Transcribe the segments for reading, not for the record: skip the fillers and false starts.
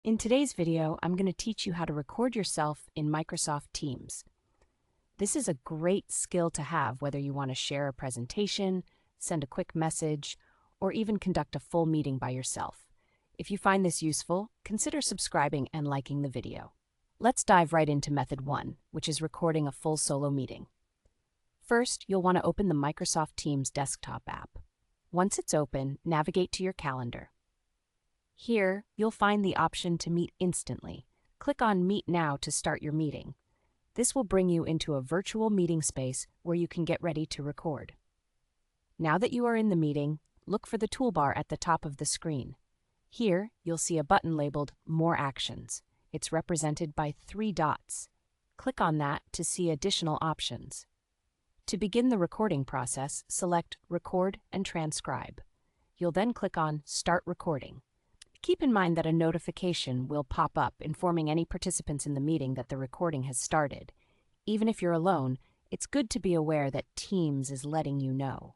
In today's video, I'm going to teach you how to record yourself in Microsoft Teams. This is a great skill to have whether you want to share a presentation, send a quick message, or even conduct a full meeting by yourself. If you find this useful, consider subscribing and liking the video. Let's dive right into method 1, which is recording a full solo meeting. First, you'll want to open the Microsoft Teams desktop app. Once it's open, navigate to your calendar. Here, you'll find the option to meet instantly. Click on Meet Now to start your meeting. This will bring you into a virtual meeting space where you can get ready to record. Now that you are in the meeting, look for the toolbar at the top of the screen. Here, you'll see a button labeled More Actions. It's represented by 3 dots. Click on that to see additional options. To begin the recording process, select Record and Transcribe. You'll then click on Start Recording. Keep in mind that a notification will pop up informing any participants in the meeting that the recording has started. Even if you're alone, it's good to be aware that Teams is letting you know.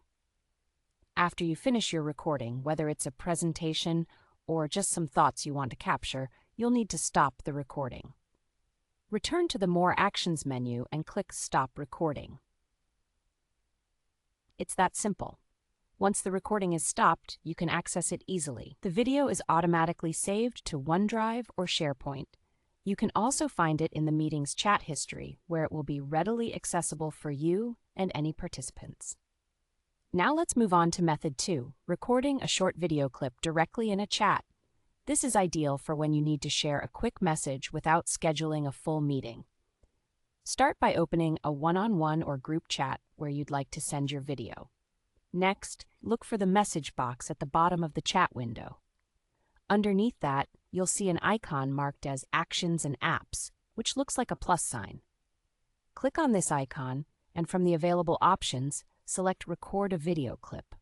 After you finish your recording, whether it's a presentation or just some thoughts you want to capture, you'll need to stop the recording. Return to the More Actions menu and click Stop Recording. It's that simple. Once the recording is stopped, you can access it easily. The video is automatically saved to OneDrive or SharePoint. You can also find it in the meeting's chat history, where it will be readily accessible for you and any participants. Now let's move on to method 2, recording a short video clip directly in a chat. This is ideal for when you need to share a quick message without scheduling a full meeting. Start by opening a one-on-one or group chat where you'd like to send your video. Next, look for the message box at the bottom of the chat window. Underneath that, you'll see an icon marked as Actions and Apps, which looks like a plus sign. Click on this icon, and from the available options, select Record a Video Clip.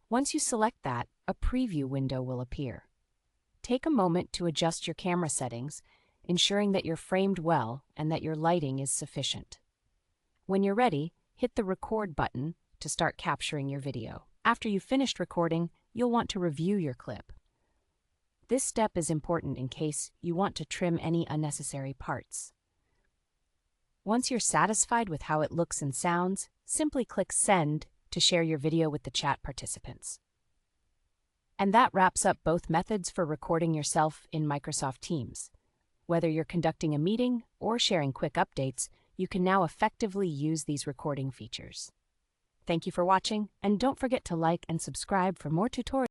Once you select that, a preview window will appear. Take a moment to adjust your camera settings, ensuring that you're framed well and that your lighting is sufficient. When you're ready, hit the Record button to start capturing your video. After you've finished recording, you'll want to review your clip. This step is important in case you want to trim any unnecessary parts. Once you're satisfied with how it looks and sounds, simply click Send to share your video with the chat participants. And that wraps up both methods for recording yourself in Microsoft Teams. Whether you're conducting a meeting or sharing quick updates, you can now effectively use these recording features. Thank you for watching, and don't forget to like and subscribe for more tutorials.